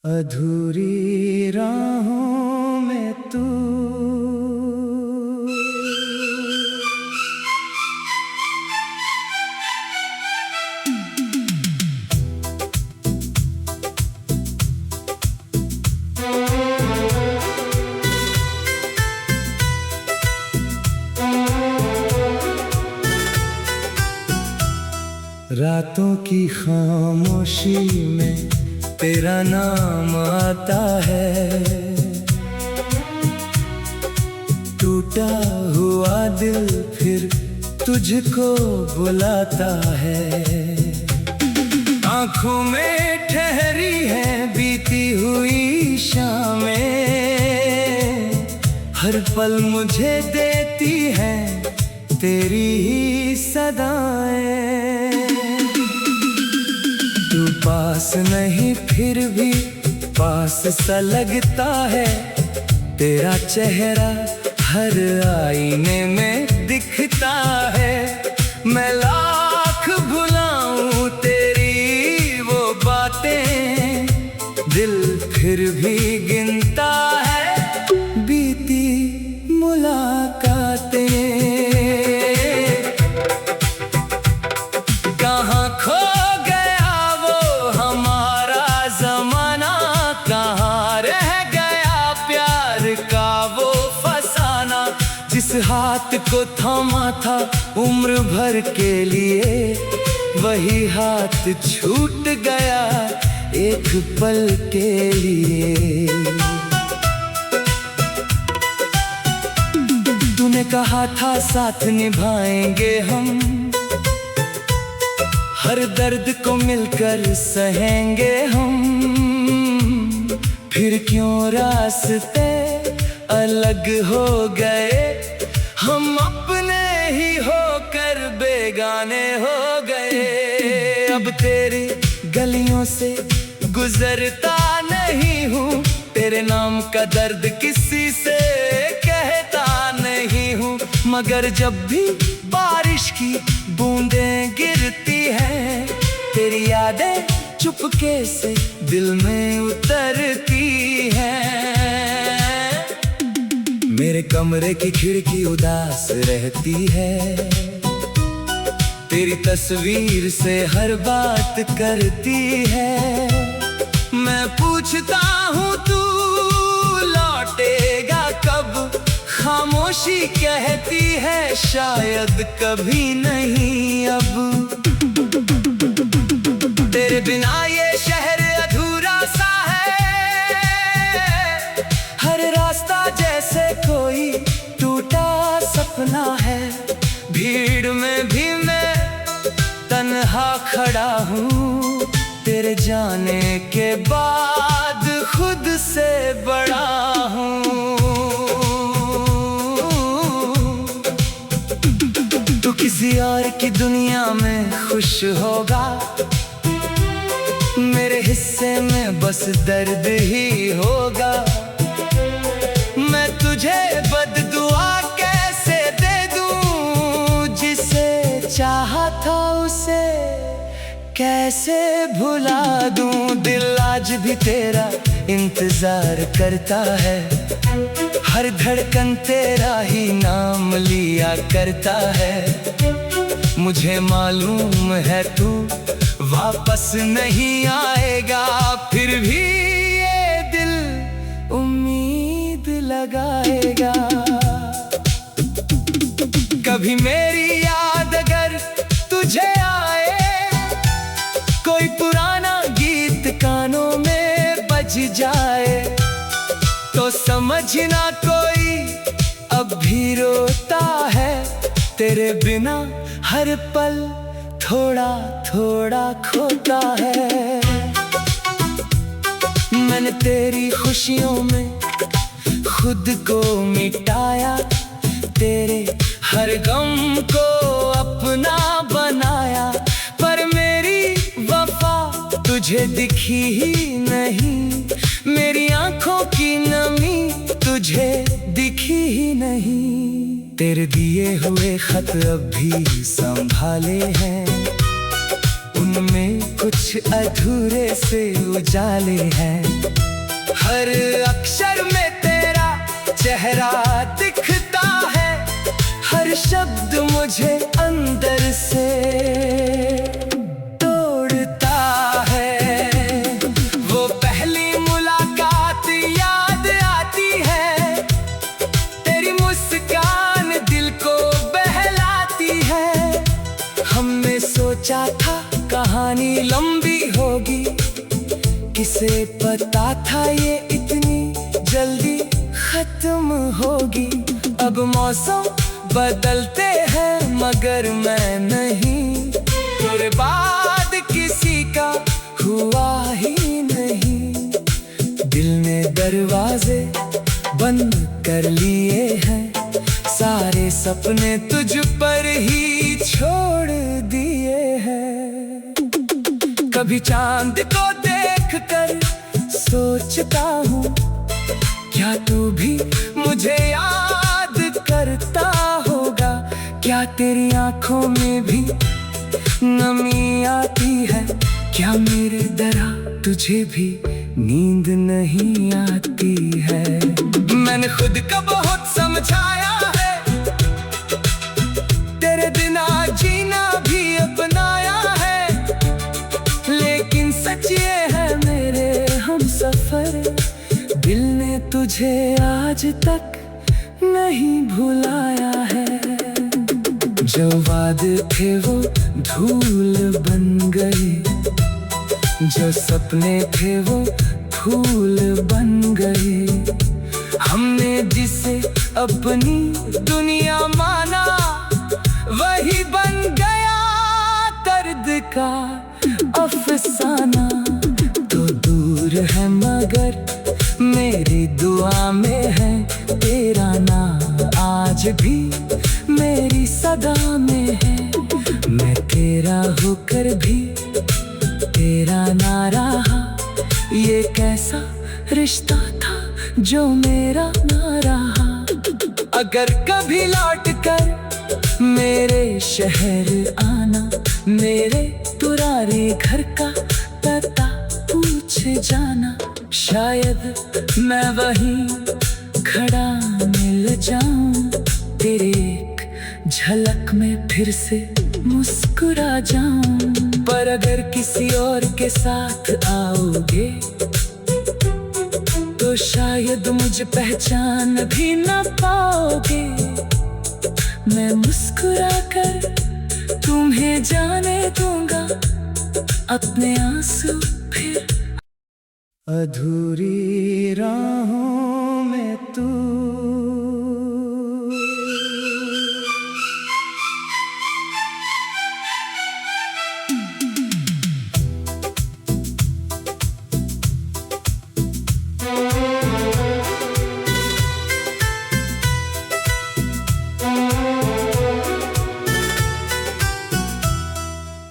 अधूरी राहों में तू रातों की खामोशी में तेरा नाम आता है। टूटा हुआ दिल फिर तुझको बुलाता है। आँखों में ठहरी है बीती हुई शामें, हर पल मुझे देती है तेरी ही सदाएं। तू पास नहीं फिर भी पास सा लगता है। तेरा चेहरा हर आईने में दिखता है। मैं लाख भुलाऊं तेरी वो बातें, दिल फिर भी गिनता है बीती मुलाकातें। कहाँ खो जिस हाथ को थामा था उम्र भर के लिए, वही हाथ छूट गया एक पल के लिए। तूने कहा था साथ निभाएंगे हम, हर दर्द को मिलकर सहेंगे हम। फिर क्यों रास्ते अलग हो गए, हम अपने ही होकर बेगाने हो गए। अब तेरी गलियों से गुजरता नहीं हूँ, तेरे नाम का दर्द किसी से कहता नहीं हूँ। मगर जब भी बारिश की बूंदें गिरती हैं, तेरी यादें चुपके से दिल में उतरती हैं। मेरे कमरे की खिड़की उदास रहती है, तेरी तस्वीर से हर बात करती है। मैं पूछता हूँ तू लौटेगा कब, खामोशी कहती है शायद कभी नहीं अब। तेरे बिना ये शहर अधूरा सा है, हर रास्ता जैसे कोई टूटा सपना है। भीड़ में भी मैं तन्हा खड़ा हूँ, तेरे जाने के बाद खुद से बड़ा हूँ। तू किसी और की दुनिया में खुश होगा, मेरे हिस्से में बस दर्द ही होगा। मैं तुझे बद्दुआ कैसे दे दूं, जिसे चाहा था उसे कैसे भुला दूं। दिल आज भी तेरा इंतजार करता है, हर धड़कन तेरा ही नाम लिया करता है। मुझे मालूम है तू वापस नहीं आएगा, फिर भी ये दिल उम्मीद लगाएगा। कभी मेरी याद अगर तुझे आए, कोई पुराना गीत कानों में बज जाए, तो समझना कोई अब भी रोता है। तेरे बिना हर पल थोड़ा थोड़ा खोता है। मैंने तेरी खुशियों में खुद को मिटाया, तेरे हर गम को अपना बनाया। पर मेरी वफा तुझे दिखी ही नहीं, मेरी आंखों की नमी तुझे दिखी ही नहीं। तेरे दिए हुए खत अब भी संभाले हैं, उनमें कुछ अधूरे से उजाले हैं। हर अक्षर में तेरा चेहरा दिखता है, हर शब्द मुझे अंदर से तोड़ता है। वो पहली मुलाकात याद आती है, तेरी मुस्कान दिल को बहलाती है। हमने सोचा था कहानी लंबी होगी, किसे पता था ये इतनी जल्दी खत्म होगी। अब मौसम बदलते हैं मगर मैं नहीं, तेरे बाद किसी का हुआ ही नहीं। दिल ने दरवाजे बंद कर लिए हैं, सारे सपने तुझ पर ही छोड़ दिए हैं। कभी चांद को देखकर सोचता हूँ, क्या तू भी मुझे याद करता होगा? क्या तेरी आंखों में भी नमी आती है? क्या मेरे तरह तुझे भी नींद नहीं आती है? मैंने खुद को बहुत समझाया है, तेरे बिना जीना भी अपनाया है, लेकिन सच ये है मेरे हमसफर, दिल ने तुझे आज तक नहीं भुलाया है। जो वादे थे वो धूल बन गए, जो सपने थे वो फूल बन गए। हमने जिसे अपनी दुनिया माना वही बन गया दर्द का अफसाना। तो दूर है मगर मेरी दुआ में है तेरा नाम, आज भी मेरी सदा में है। मैं तेरा होकर भी तेरा ना रहा, ये कैसा रिश्ता था जो मेरा ना रहा। अगर कभी लौट कर मेरे शहर आना, मेरे पुराने घर का पता पूछ जाना, शायद मैं वहीं खड़ा मिल जाऊं, तेरे एक झलक में फिर से मुस्कुरा जाऊं। पर अगर किसी और के साथ आओगे तो शायद मुझे पहचान भी ना पाओगे। मैं मुस्कुरा कर तुम्हें जाने दूंगा अपने आंसू फिर। अधूरी राहों में तू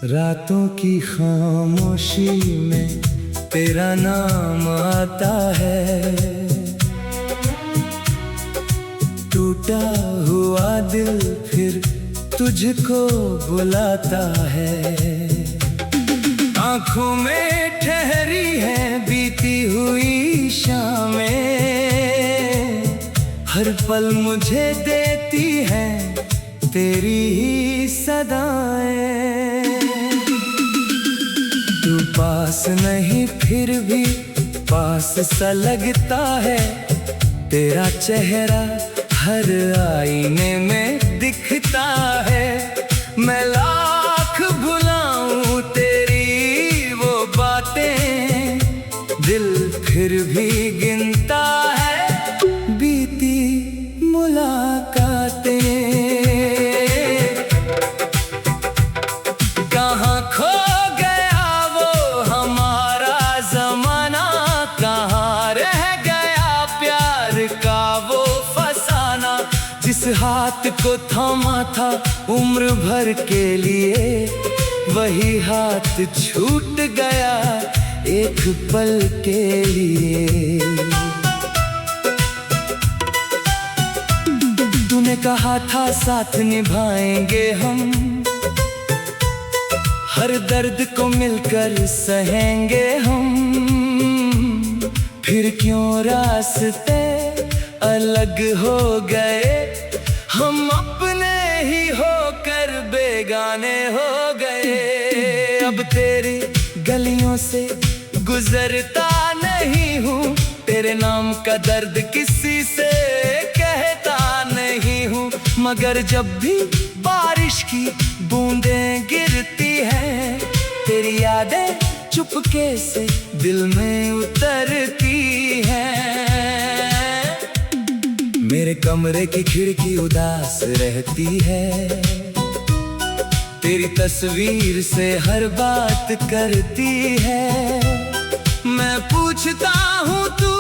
रातों की खामोशी में तेरा नाम आता है, टूटा हुआ दिल फिर तुझको बुलाता है। आँखों में ठहरी है बीती हुई शामें, हर पल मुझे देती है तेरी ही सदाएं। तू पास नहीं फिर भी पास सा लगता है, तेरा चेहरा हर आईने में दिखता है। मैं लाख भुलाऊं तेरी वो बातें, दिल फिर भी गिनता है बीती मुलाकातें। कहाँ खो गया वो हमारा जमाना, कहाँ रह गया प्यार का वो फसाना। जिस हाथ को थामा था उम्र भर के लिए, वही हाथ छूट गया एक पल के लिए। तूने कहा था साथ निभाएंगे हम, हर दर्द को मिलकर सहेंगे हम। फिर क्यों रास्ते अलग हो गए, हम अपने ही होकर बेगाने हो गए। अब तेरी गलियों से गुजरता नहीं हूँ, तेरे नाम का दर्द किसी से कहता नहीं हूँ। मगर जब भी बारिश की बूंदें गिरती हैं, तेरी यादें चुपके से दिल में उतरती हैं। मेरे कमरे की खिड़की उदास रहती है, तेरी तस्वीर से हर बात करती है। मैं पूछता हूँ तू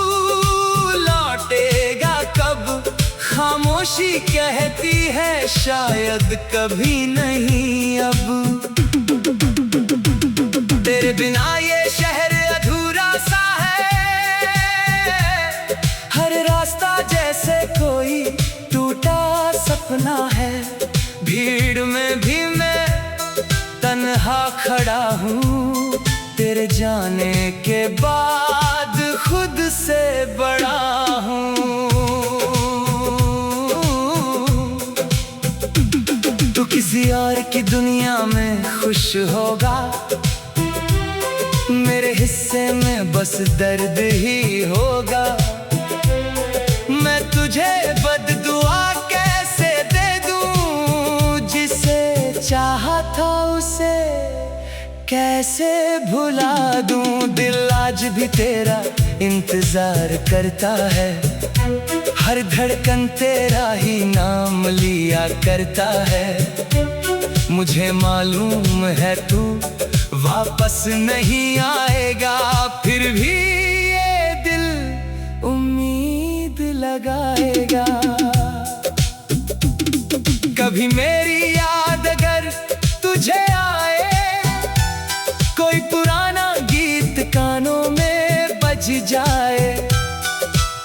लौटेगा कब, खामोशी कहती है शायद कभी नहीं अब। तेरे बिना ये शहर अधूरा सा है, हर रास्ता जैसे कोई टूटा सपना है। भीड़ में भी मैं तन्हा खड़ा हूँ, तेरे जाने के बाद खुद से बड़ा हूँ। तू किसी और की दुनिया में खुश होगा, मेरे हिस्से में बस दर्द ही होगा। मैं तुझे बद्दुआ कैसे दे दूं, जिसे चाहा था उसे कैसे भुला दूं। दिल आज भी तेरा इंतजार करता है, हर धड़कन तेरा ही नाम लिया करता है। मुझे मालूम है तू वापस नहीं आएगा, फिर भी ये दिल उम्मीद लगाएगा। कभी मेरी याद अगर तुझे आए, कोई पुराना गीत कानों में बज जाए,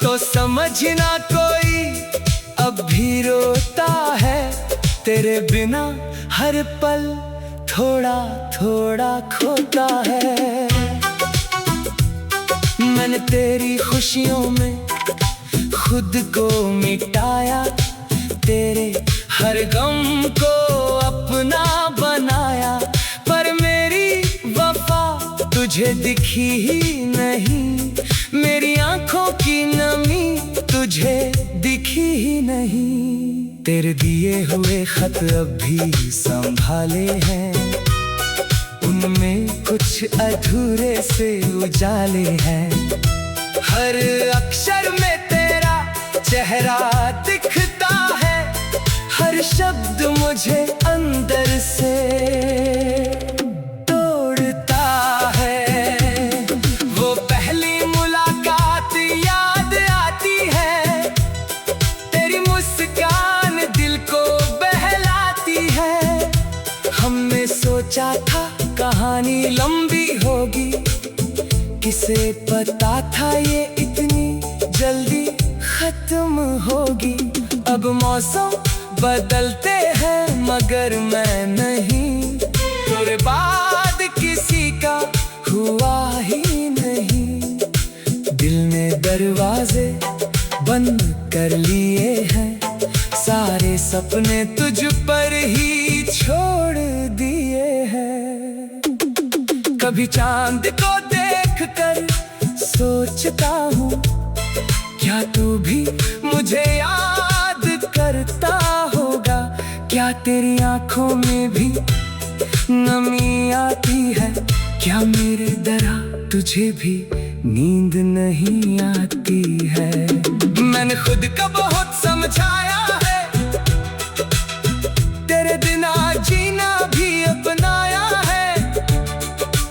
तो समझना कोई अब भी रोता है। तेरे बिना हर पल थोड़ा थोड़ा खोता है। मैंने तेरी खुशियों में खुद को मिटाया, तेरे हर गम को अपना बनाया। पर मेरी वफा तुझे दिखी ही नहीं, मेरी आंखों की नमी तुझे दिखी ही नहीं। तेरे दिए हुए खत अब भी संभाले हैं, उनमें कुछ अधूरे से उजाले हैं। हर अक्षर में तेरा चेहरा दिखता है, हर शब्द मुझे अंदर से तोड़ता है। वो पहली मुलाकात याद आती है, तेरी मुस्कान दिल को बहलाती है। हमने सोचा था कहानी लंबी होगी, किसे पता था ये इतनी जल्दी खत्म होगी। अब मौसम बदलते हैं मगर मैं नहीं, तेरे बाद किसी का हुआ ही नहीं। दिल ने दरवाजे बंद कर लिए हैं, सारे सपने तुझ पर ही छोड़ दिए हैं। कभी चांद को देखकर सोचता हूँ, क्या तू भी मुझे याद करता होगा। क्या तेरी आंखों में भी नमी आती है, क्या मेरे तरह तुझे भी नींद नहीं आती है। मैंने खुद को बहुत समझाया है, तेरे बिना जीना भी अपनाया है।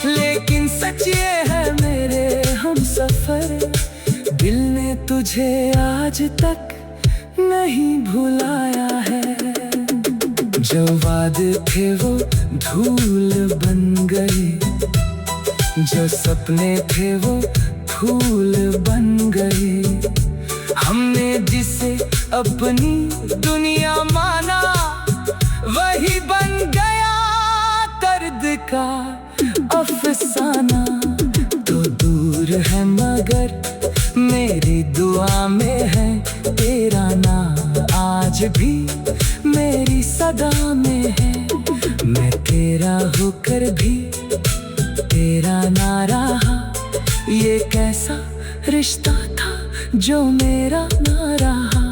लेकिन सच ये है मेरे हमसफर, दिल ने तुझे आज तक नहीं भुलाया है। जो वादे थे वो धूल बन गए, जो सपने थे वो फूल बन गए। हमने जिसे अपनी दुनिया माना वही बन गया दर्द का अफसाना। तो दूर है मगर मेरी दुआ में है तेरा नाम, आज भी मेरी सदा में है। मैं तेरा होकर भी तेरा ना रहा, ये कैसा रिश्ता था जो मेरा ना रहा।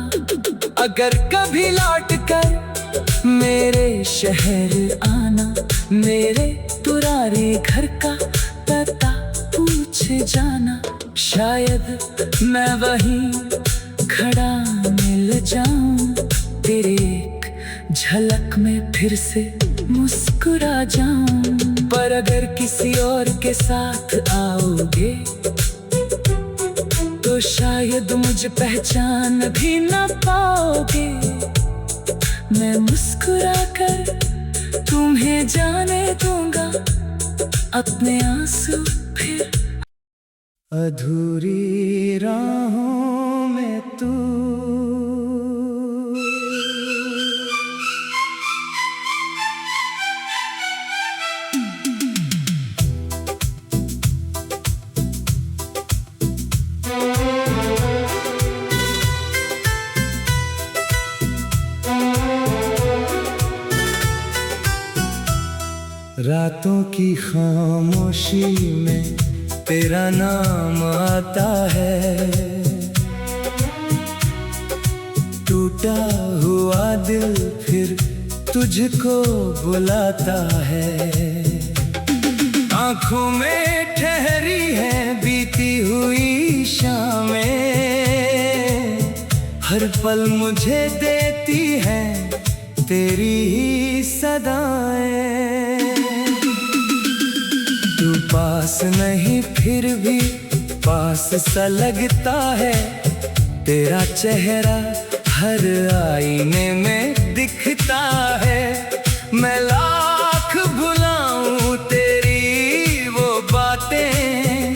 अगर कभी लौट कर मेरे शहर आना, मेरे पुराने घर का पता पूछ जाना। शायद मैं वहीं खड़ा मिल जाऊं, तेरे एक झलक में फिर से मुस्कुरा जाऊं। पर अगर किसी और के साथ आओगे तो शायद मुझे पहचान भी ना पाओगे। मैं मुस्कुरा कर तुम्हें जाने दूंगा अपने आंसू फिर। अधूरी राहों में तू, रातों की खामोशी में तेरा नाम आता है। टूटा हुआ दिल फिर तुझको बुलाता है। आँखों में ठहरी है बीती हुई शामें, हर पल मुझे देती है तेरी ही सदाएं। तू पास नहीं फिर भी पास सा लगता है, तेरा चेहरा हर आईने में दिखता है। मैं लाख भुलाऊं तेरी वो बातें,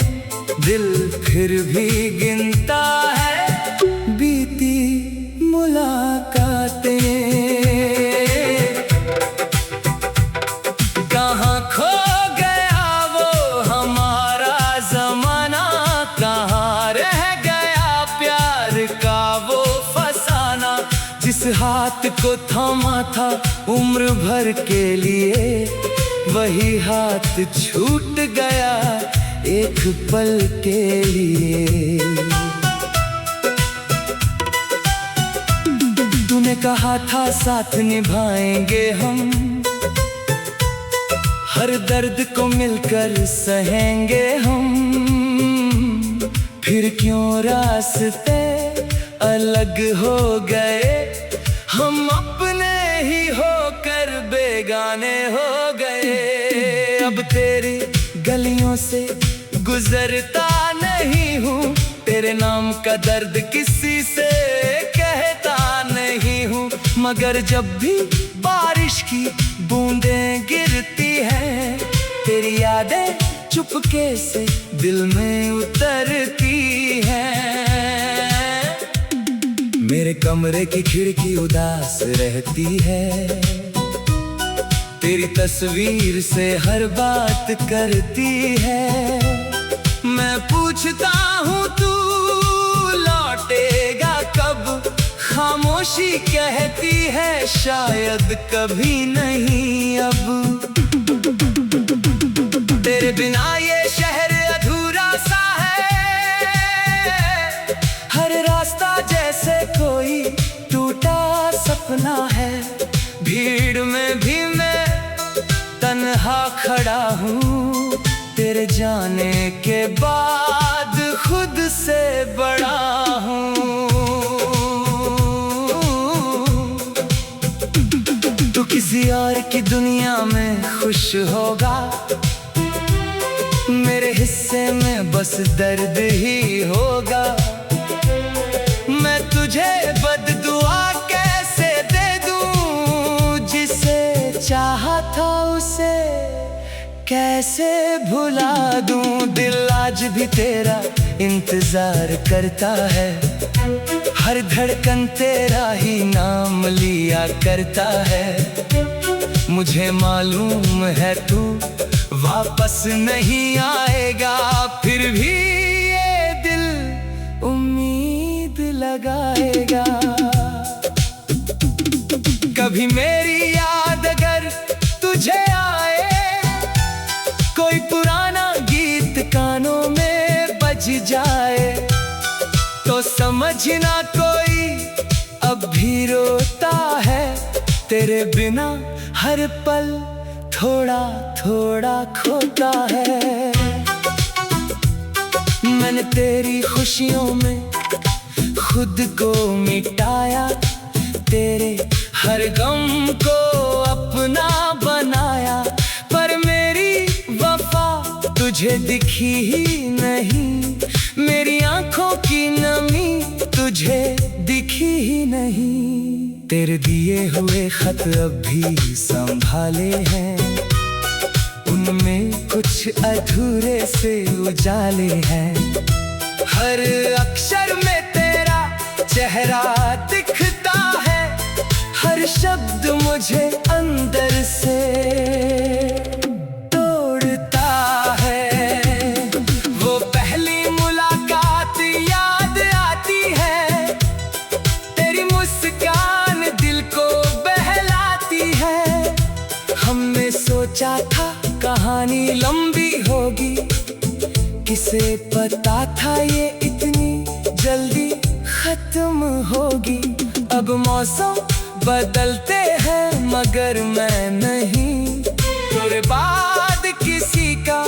दिल फिर भी गिनता है बीती मुलाकातें। कहाँ खो गया वो हमारा जमाना, कहाँ रह गया प्यार का वो फसाना। जिस हाथ को थामा था उम्र भर के लिए, वही हाथ छूट गया एक पल के लिए। तूने कहा था साथ निभाएंगे हम, हर दर्द को मिलकर सहेंगे हम। फिर क्यों रास्ते अलग हो गए, हम अपने ही होकर बेगाने हो गए। अब तेरी गलियों से गुजरता नहीं हूँ, तेरे नाम का दर्द किसी से कहता नहीं हूँ। मगर जब भी बारिश की बूंदें गिरती हैं, तेरी यादें चुपके से दिल में उतरती हैं। मेरे कमरे की खिड़की उदास रहती है, तेरी तस्वीर से हर बात करती है। मैं पूछता हूँ तू लौटेगा कब, खामोशी कहती है शायद कभी नहीं अब। तेरे बिना ये शहर अधूरा सा है, हर रास्ता जैसे कोई टूटा सपना है। भीड़ में भी मैं तन्हा खड़ा हूँ, तेरे जाने के बाद खुद से बड़ा हूँ। तू किसी और की दुनिया में खुश होगा, मेरे हिस्से में बस दर्द ही होगा। मैं तुझे बद्दुआ कैसे दे दूं, जिसे चाहा था उसे कैसे भुला दूं। दिल आज भी तेरा इंतजार करता है, हर धड़कन तेरा ही नाम लिया करता है। मुझे मालूम है तू वापस नहीं आएगा, फिर भी ये दिल कभी मेरी याद अगर तुझे आए, कोई पुराना गीत कानों में बज जाए, तो समझना कोई अब भी रोता है। तेरे बिना हर पल थोड़ा थोड़ा खोता है। मैंने तेरी खुशियों में खुद को मिटाया, तेरे हर गम को अपना बनाया, पर मेरी वफा तुझे दिखी ही नहीं, मेरी आंखों की नमी तुझे दिखी ही नहीं। तेरे दिए हुए खत अब भी संभाले हैं, उनमें कुछ अधूरे से उजाले हैं। हर अक्षर में तेरा चेहरा दिखता है, हर शब्द मुझे अंदर से तोड़ता है। वो पहली मुलाकात याद आती है, तेरी मुस्कान दिल को बहलाती है। हमने सोचा था कहानी लंबी होगी, किसे पता था ये इतनी जल्दी खत्म होगी। अब मौसम बदलते हैं मगर मैं नहीं, तेरे बाद किसी का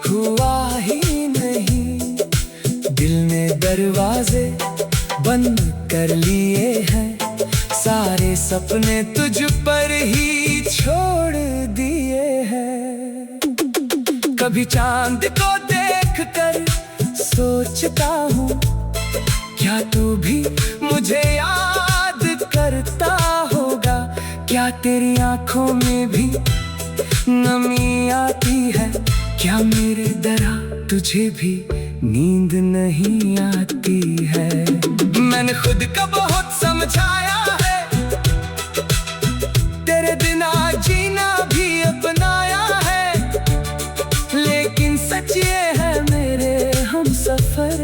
हुआ ही नहीं। दिल ने दरवाजे बंद कर लिए हैं, सारे सपने तुझ पर ही छोड़ दिए हैं। कभी चांद को देखकर सोचता हूँ, क्या तू भी मुझे याद करता होगा? क्या तेरी आंखों में भी नमी आती है? क्या मेरे तरह तुझे भी नींद नहीं आती है? मैंने खुद को बहुत समझाया है, तेरे बिना जीना भी अपनाया है, लेकिन सच ये है मेरे हमसफर,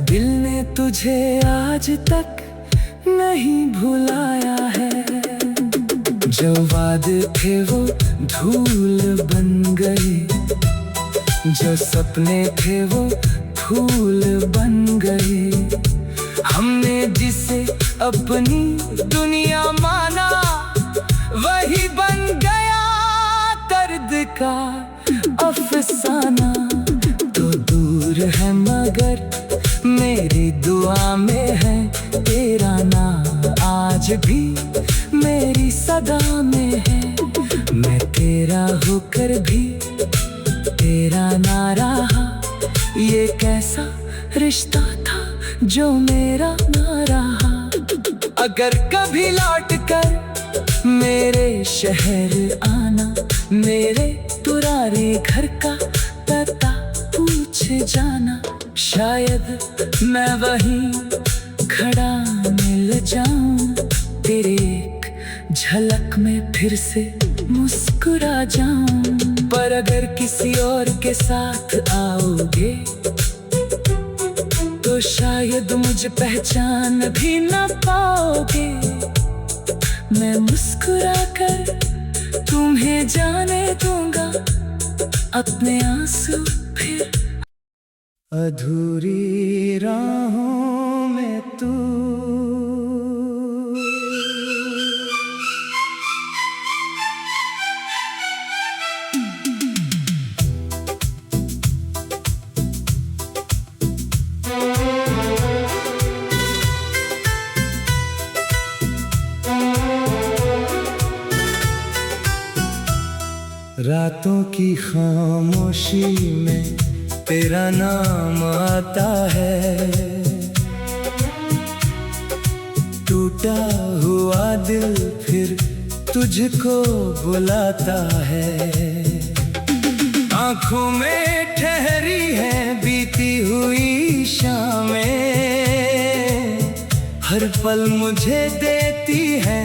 दिल ने तुझे आज तक नहीं भुलाया है। जो वादे थे वो धूल बन गए, जो सपने थे वो फूल बन गए। हमने जिसे अपनी दुनिया माना वही बन गया दर्द का अफसाना। तो दूर है मगर मेरी दुआ में है तेरा नाम, आज भी मेरी सदा में है। मैं तेरा होकर भी तेरा ना रहा, ये कैसा रिश्ता था जो मेरा ना रहा। अगर कभी लौट कर मेरे शहर आना, मेरे पुराने घर का पता पूछ जाना, शायद मैं वहीं खड़ा मिल जाऊं, तेरे एक झलक में फिर से मुस्कुरा जाऊं। पर अगर किसी और के साथ आओगे तो शायद मुझे पहचान भी ना पाओगे। मैं मुस्कुरा कर तुम्हें जाने दूंगा अपने आंसू फिर। अधूरी राहों में तू रातों की खामोशी में तेरा नाम आता है, टूटा हुआ दिल फिर तुझको बुलाता है। आँखों में ठहरी है बीती हुई शामें, हर पल मुझे देती है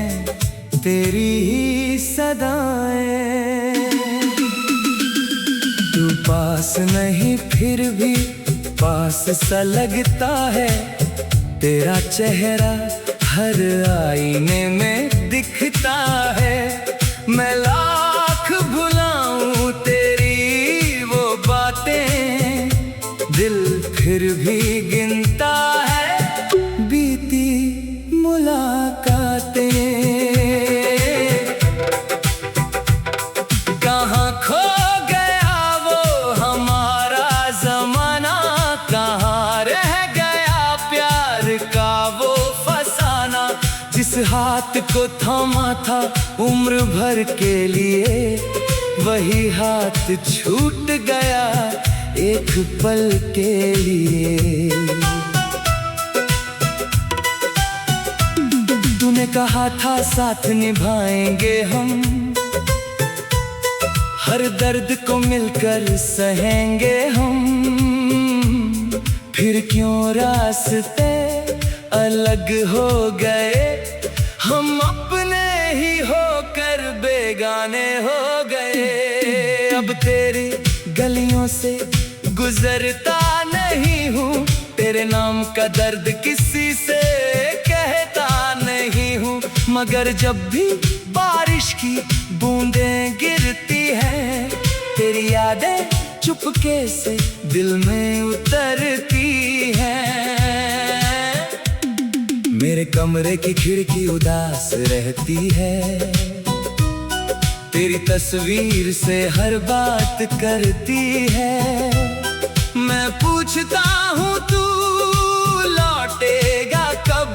तेरी ही सदाएं। तू पास नहीं फिर भी पास सा लगता है, तेरा चेहरा हर आईने में दिखता है। मैं लाख भुलाऊं तेरी वो बातें, दिल फिर भी गिनता है बीती मुलाकातें। कहाँ खो गया वो हमारा जमाना, कहाँ रह गया प्यार का वो फसाना। जिस हाथ को थामा था उम्र भर के लिए, वही हाथ छूट गया एक पल के लिए। तूने कहा था साथ निभाएंगे हम, हर दर्द को मिलकर सहेंगे हम। फिर क्यों रास्ते अलग हो गए, हम अपने ही होकर बेगाने हो गए। अब तेरी गलियों से गुजरता नहीं हूँ, तेरे नाम का दर्द किसी से कहता नहीं हूँ। मगर जब भी बारिश की बूंदें गिरती हैं, तेरी यादें चुपके से दिल में उतरती हैं। मेरे कमरे की खिड़की उदास रहती है, तेरी तस्वीर से हर बात करती है। मैं पूछता हूँ तू लौटेगा कब,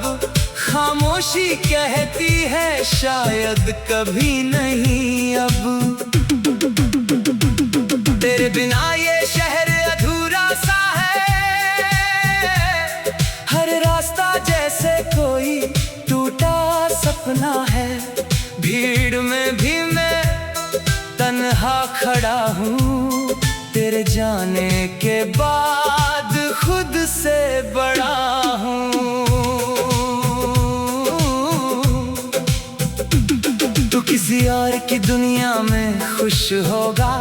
खामोशी कहती है शायद कभी नहीं अब। तेरे बिना ये शहर अधूरा सा है, हर रास्ता जैसे कोई टूटा सपना है। भीड़ में भी मैं तन्हा खड़ा हूँ, तेरे जाने के बाद खुद से बड़ा हूँ। तू किसी और की दुनिया में खुश होगा,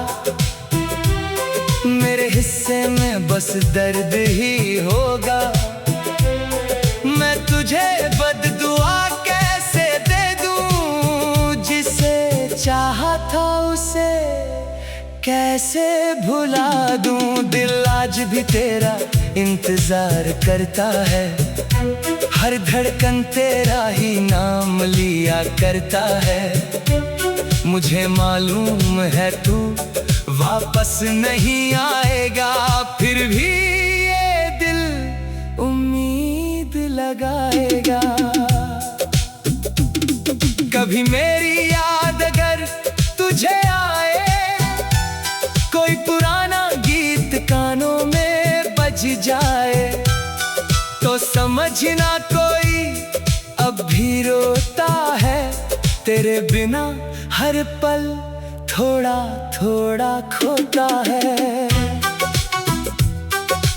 मेरे हिस्से में बस दर्द ही होगा। मैं तुझे बद्दुआ कैसे दे दूं, जिसे चाहा था उसे कैसे भुला दूं। दिल आज भी तेरा इंतजार करता है, हर धड़कन तेरा ही नाम लिया करता है। मुझे मालूम है तू वापस नहीं आएगा, फिर भी ये दिल उम्मीद लगाएगा। कभी मेरी याद अगर तुझे आए, कोई पुराना गीत कानों में बज जाए, तो समझना कोई अब भी रोता है। तेरे बिना हर पल थोड़ा थोड़ा खोता है।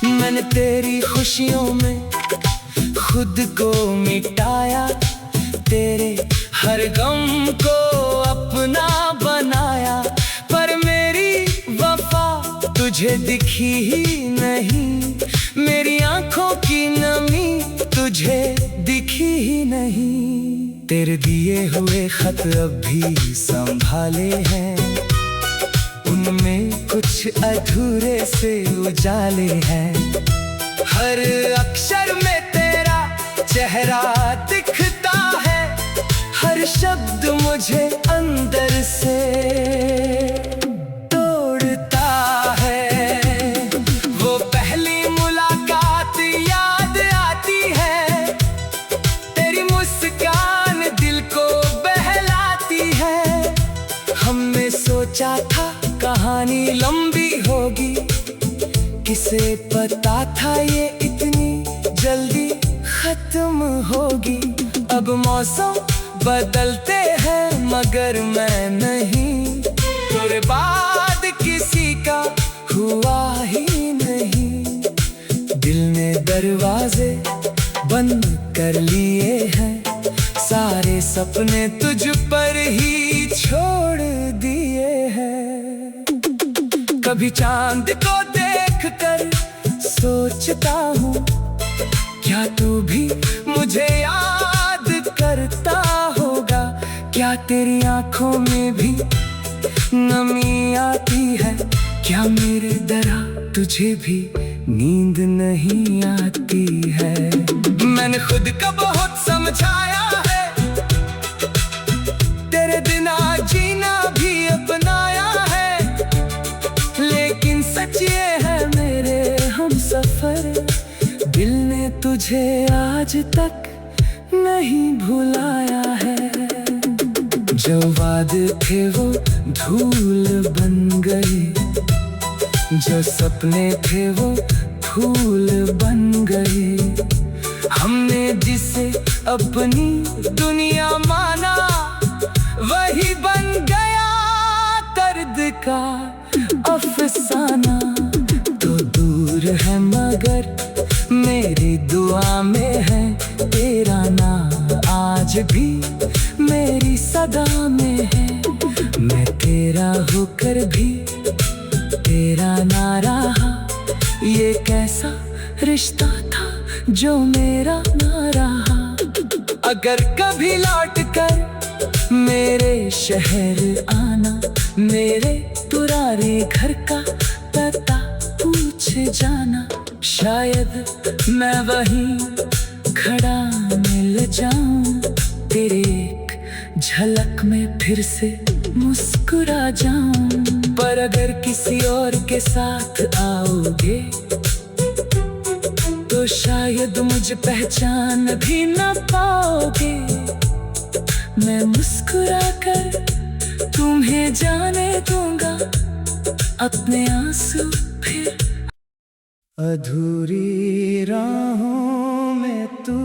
मैंने तेरी खुशियों में खुद को मिटाया, तेरे हर गम को अपना बनाया। पर मेरी वफा तुझे दिखी ही नहीं, मेरी आंखों की नमी तुझे दिखी ही नहीं। तेरे दिए हुए खत अब भी संभाले हैं, उनमें कुछ अधूरे से उजाले हैं। हर अक्षर में तेरा चेहरा दिखता है, हर शब्द मुझे अंदर से तोड़ता है। वो पहली मुलाकात याद आती है, तेरी मुस्कान दिल को बहलाती है। हमने सोचा था कहानी लंबी होगी, किसे पता था ये इतनी जल्दी खत्म होगी। अब मौसम बदलते हैं मगर मैं नहीं, तेरे बाद किसी का हुआ ही नहीं। दिल ने दरवाजे बंद कर लिए हैं, सारे सपने तुझ पर ही छोड़ दिए हैं। कभी चांद को देखकर सोचता हूँ, क्या तू भी मुझे याद करता होगा। तेरी आंखों में भी नमी आती है, क्या मेरे तरह तुझे भी नींद नहीं आती है। मैंने खुद को बहुत समझाया है, तेरे बिना जीना भी अपनाया है, लेकिन सच ये है मेरे हमसफर, दिल ने तुझे आज तक नहीं भुलाया है। जो वादे थे वो धूल बन गए, जो सपने थे वो फूल बन गए, हमने जिसे अपनी दुनिया माना वही बन गया दर्द का अफसाना। तो दूर है मगर मेरी दुआ में है तेरा नाम, आज भी मेरी सदा में है। मैं तेरा होकर भी तेरा ना रहा, ये कैसा रिश्ता था जो मेरा ना रहा। अगर कभी लौट कर मेरे शहर आना, मेरे पुराने घर का पता पूछ जाना, शायद मैं वहीं खड़ा मिल जाऊं, तेरे एक झलक में फिर से मुस्कुरा जाऊं। पर अगर किसी और के साथ आओगे तो शायद मुझे पहचान भी ना पाओगे। मैं मुस्कुरा कर तुम्हें जाने दूंगा अपने आंसू फिर। अधूरी राहों में तू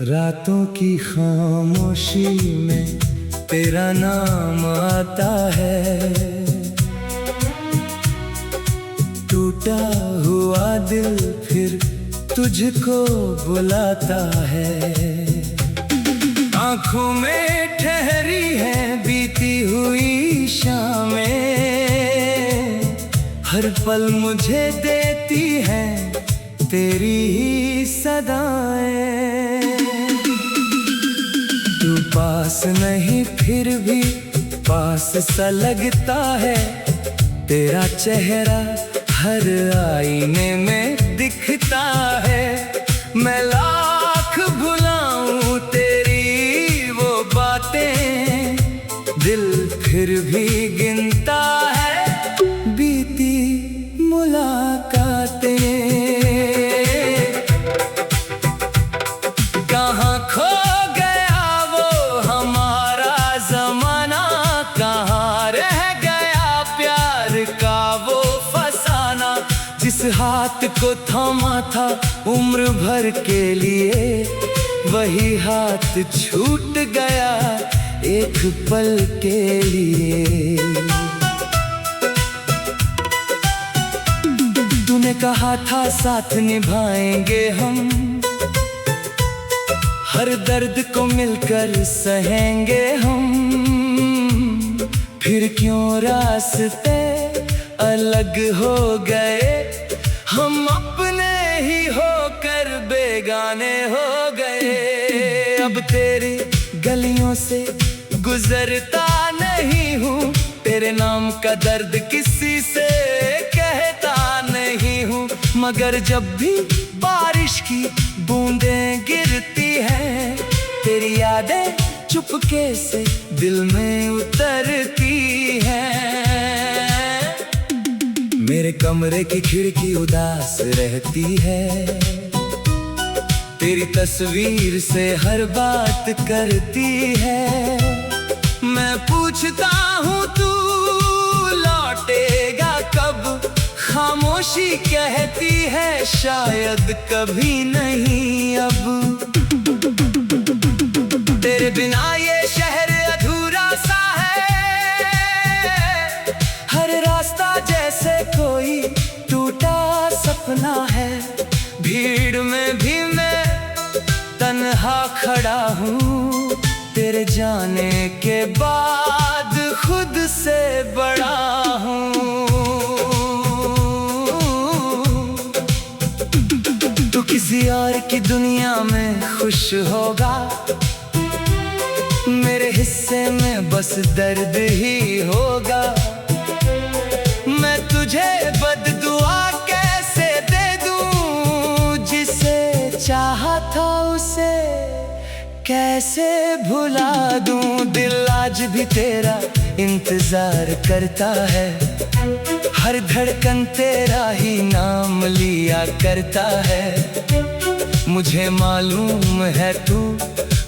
रातों की खामोशी में तेरा नाम आता है, टूटा हुआ दिल फिर तुझको बुलाता है। आंखों में ठहरी है बीती हुई शामें, हर पल मुझे देती है तेरी ही सदाएं। तू पास नहीं फिर भी पास सा लगता है, तेरा चेहरा हर आईने में दिखता है। मैं लाख भुलाऊं तेरी वो बातें, दिल फिर भी गिनता है बीती मुलाकातें। कहाँ खो गया वो हमारा जमाना, कहाँ रह गया प्यार का वो फसाना, जिस हाथ को थामा था उम्र भर के लिए, वही हाथ छूट गया एक पल के लिए। तूने कहा था साथ निभाएंगे हम, हर दर्द को मिलकर सहेंगे हम, फिर क्यों रास्ते अलग हो गए, हम अपने ही होकर बेगाने हो गए। अब तेरी गलियों से गुजरता नहीं हूँ, तेरे नाम का दर्द किसी से कहता नहीं हूँ, मगर जब भी बारिश की बूंदें गिरती हैं, तेरी यादें चुपके से दिल में उतरती हैं। मेरे कमरे की खिड़की उदास रहती है, तेरी तस्वीर से हर बात करती है। मैं पूछता हूँ तू लौटेगा कब, खामोशी कहती है शायद कभी नहीं अब। तेरे बिना ये शहर अधूरा सा है, हर रास्ता जैसे कोई टूटा सपना है। भीड़ में भी मैं तन्हा खड़ा हूँ, तेरे जाने के बाद खुद से बड़ा हूँ। तू किसी और की दुनिया में खुश होगा, मेरे हिस्से में बस दर्द ही होगा। मैं तुझे बद्दुआ कैसे दे दूं, जिसे चाहा था उसे कैसे भुला दूं। दिल आज भी तेरा इंतजार करता है, हर धड़कन तेरा ही नाम लिया करता है। मुझे मालूम है तू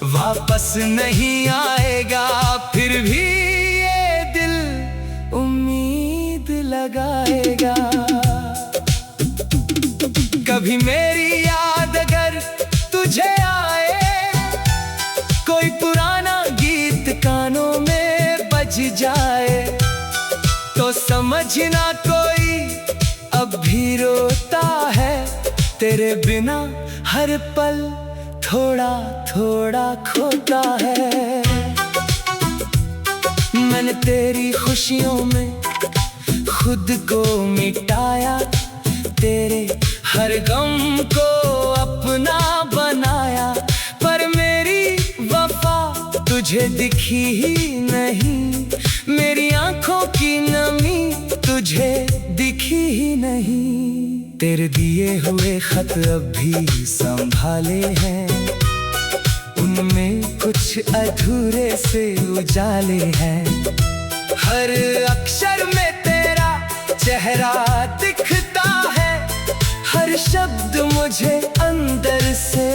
वापस नहीं आएगा, फिर भी ये दिल उम्मीद लगाएगा। कभी मेरी याद अगर तुझे आए, कोई पुराना गीत कानों में बज जाए, तो समझना कोई अब भी रोता है। तेरे बिना हर पल थोड़ा थोड़ा खोता है। मैंने तेरी खुशियों में खुद को मिटाया, तेरे हर गम को अपना बनाया। पर मेरी वफा तुझे दिखी ही नहीं, मेरी आंखों की नमी तुझे दिखी ही नहीं। तेरे दिए हुए खत अब भी संभाले हैं, उनमें कुछ अधूरे से उजाले हैं। हर अक्षर में तेरा चेहरा दिखता है, हर शब्द मुझे अंदर से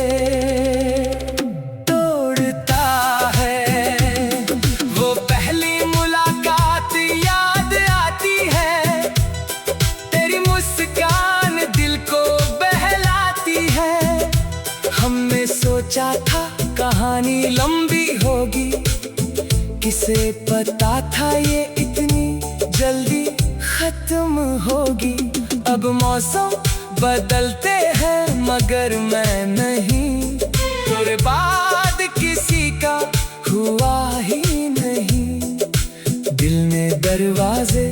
तोड़ता है। वो पहली मुलाकात याद आती है, तेरी मुस्कान दिल को बहलाती है। हमने सोचा था कहानी लंबी होगी, किसे पता था ये इतनी जल्दी खत्म होगी। अब मौसम बदलते हैं मगर मैं नहीं, तेरे बाद किसी का हुआ ही नहीं। दिल ने दरवाजे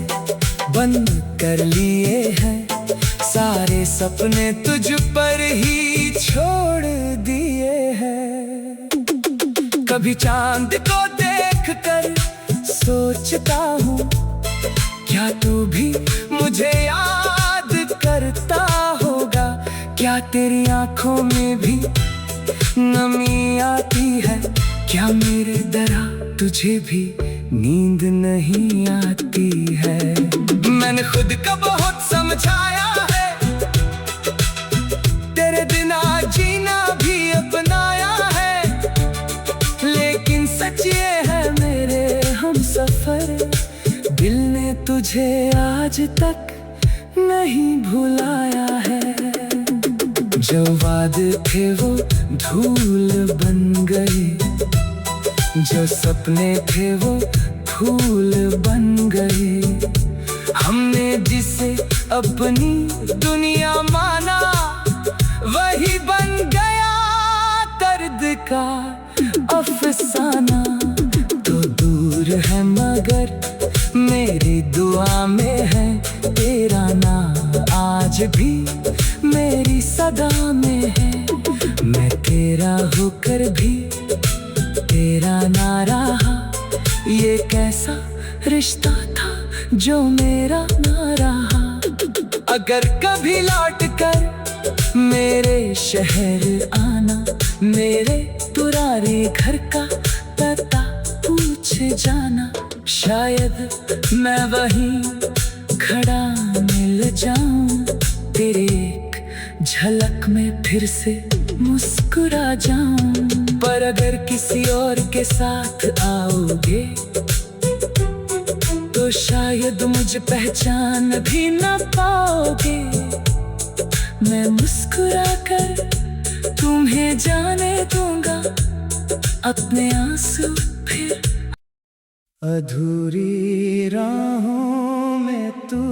बंद कर लिए हैं, सारे सपने तुझ पर ही छोड़ दिए हैं। कभी चांद को देखकर सोचता हूँ, क्या तू भी मुझे याद करता होगा। क्या तेरी आंखों में भी नमी आती है, क्या मेरे तरह तुझे भी नींद नहीं आती है। मैंने खुद को बहुत समझाया है, तेरे बिना जीना भी अपनाया है। लेकिन सच ये है मेरे हमसफर, दिल ने तुझे आज तक नहीं भुलाया है। जो वादे थे वो धूल बन गए, जो सपने थे वो फूल बन गए। हमने जिसे अपनी दुनिया माना, वही बन गया दर्द का अफसाना। तो दूर है मगर मेरी दुआ में है तेरा नाम, आज भी मेरी सदा में है। मैं तेरा होकर भी तेरा ना रहा, ये कैसा रिश्ता था जो मेरा ना रहा। अगर कभी लौट कर मेरे शहर आना, मेरे पुराने घर का पता पूछ जाना। शायद मैं वहीं खड़ा मिल जाऊं, तेरे एक झलक में फिर से मुस्कुरा जाऊं। पर अगर किसी और के साथ आओगे, तो शायद मुझे पहचान भी ना पाओगे। मैं मुस्कुरा कर तुम्हें जाने दूंगा अपने आंसू फिर। अधूरी राहों में तू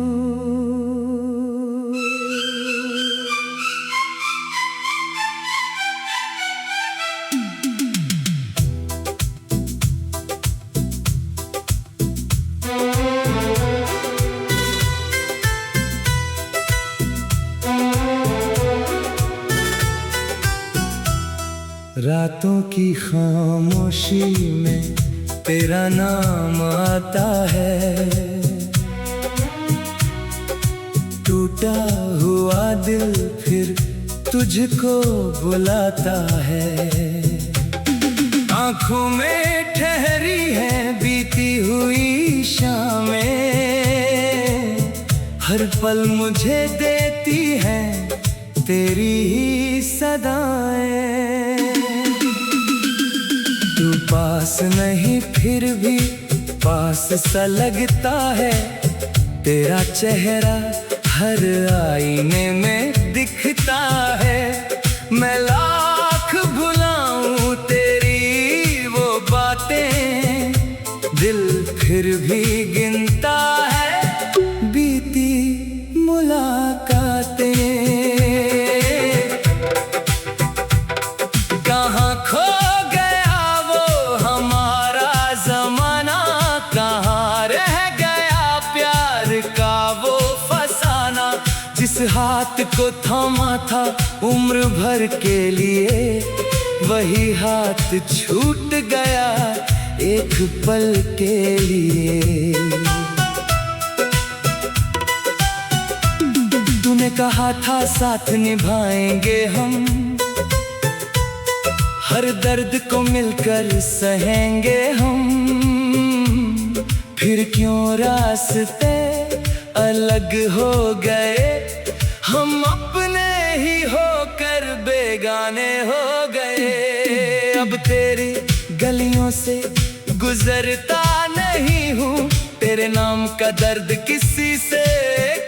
रातों की खामोशी में तेरा नाम आता है। टूटा हुआ दिल फिर तुझको बुलाता है। आँखों में ठहरी है बीती हुई शामें, हर पल मुझे देती है तेरी ही सदाएं। तू पास नहीं फिर भी पास सा लगता है, तेरा चेहरा हर आईने में दिखता है। मैं लाख भुलाऊं तेरी वो बातें, दिल फिर भी गिनता है बीती मुलाकातें। कहाँ खो गया वो हमारा जमाना, कहाँ रह गया प्यार का वो फसाना। जिस हाथ को थामा था उम्र भर के लिए, वही हाथ छूट गया एक पल के लिए। तूने कहा था साथ निभाएंगे हम, हर दर्द को मिलकर सहेंगे हम। फिर क्यों रास्ते अलग हो गए, हम अपने ही होकर बेगाने हो गए। अब तेरी गलियों से गुजरता नहीं हूँ, तेरे नाम का दर्द किसी से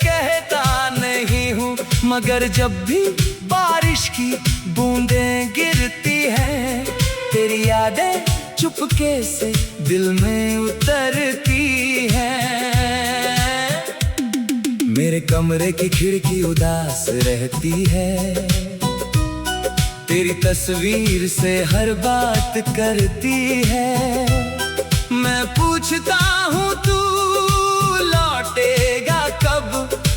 कहता नहीं हूँ। मगर जब भी बारिश की बूंदें गिरती हैं, तेरी यादें चुपके से दिल में उतरती हैं। मेरे कमरे की खिड़की उदास रहती है, तेरी तस्वीर से हर बात करती है। मैं पूछता हूँ तू लौटेगा कब,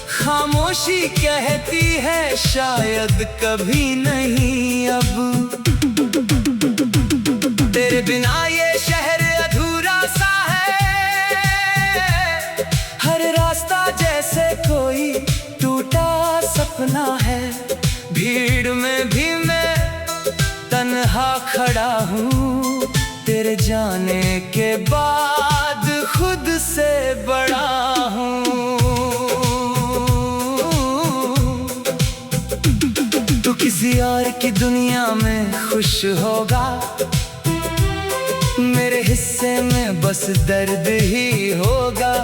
खामोशी कहती है शायद कभी नहीं अब। तेरे बिना ये शहर अधूरा सा है, हर रास्ता जैसे कोई टूटा सपना है। भीड़ में भी मैं तन्हा खड़ा हूँ, तेरे जाने के बाद खुद से बड़ा हूँ। तू किसी और की दुनिया में खुश होगा, मेरे हिस्से में बस दर्द ही होगा।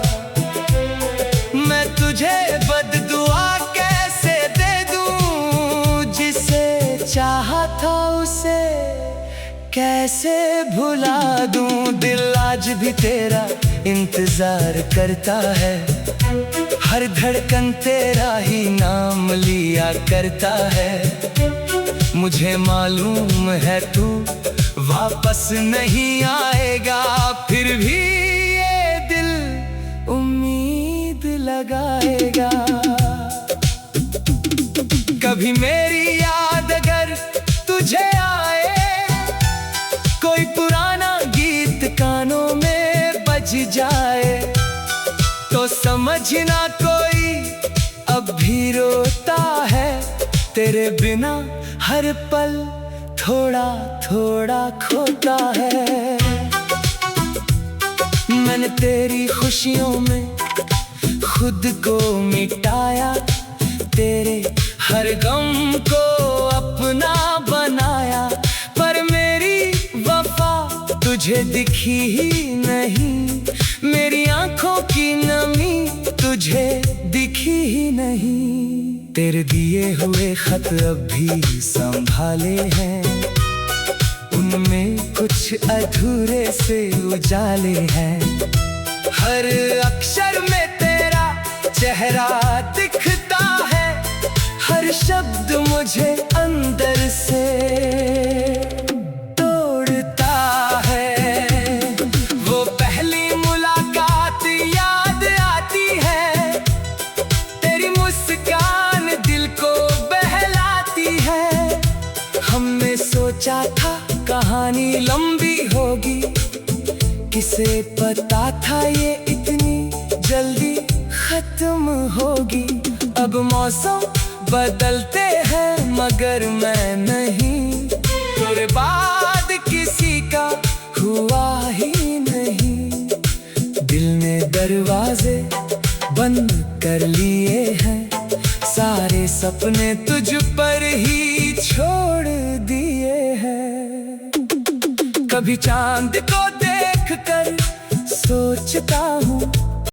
मैं तुझे बद्दुआ कैसे दे दूं, जिसे चाहा था उसे कैसे भुला दूं। दिल आज भी तेरा इंतजार करता है, हर धड़कन तेरा ही नाम लिया करता है। मुझे मालूम है तू वापस नहीं आएगा, फिर भी ये दिल उम्मीद लगाएगा। कभी मेरी याद अगर तुझे आए, कोई पुराना गीत कानों में बज जाए, तो समझना कोई अब भी रोता है। तेरे बिना हर पल थोड़ा थोड़ा खोता है। मैंने तेरी खुशियों में खुद को मिटाया, तेरे हर गम को अपना बनाया। पर मेरी वफा तुझे दिखी ही नहीं, मेरी आंखों की नमी तुझे दिखी ही नहीं। तेरे दिए हुए खत अब भी संभाले हैं, उनमें कुछ अधूरे से उजाले हैं। हर अक्षर में तेरा चेहरा दिखता है, हर शब्द मुझे अंदर से तोड़ता है। वो पहली मुलाकात याद आती है, तेरी मुस्कान दिल को बहलाती है। हमने सोचा था कहानी लंबी होगी, किसे पता था ये इतनी जल्दी खत्म होगी। अब मौसम बदलते हैं मगर मैं नहीं, तेरे बाद किसी का हुआ ही नहीं। दिल ने दरवाजे बंद कर लिए हैं, सारे सपने तुझ पर ही छोड़ दिए हैं। कभी चांद को देख कर सोचता हूँ,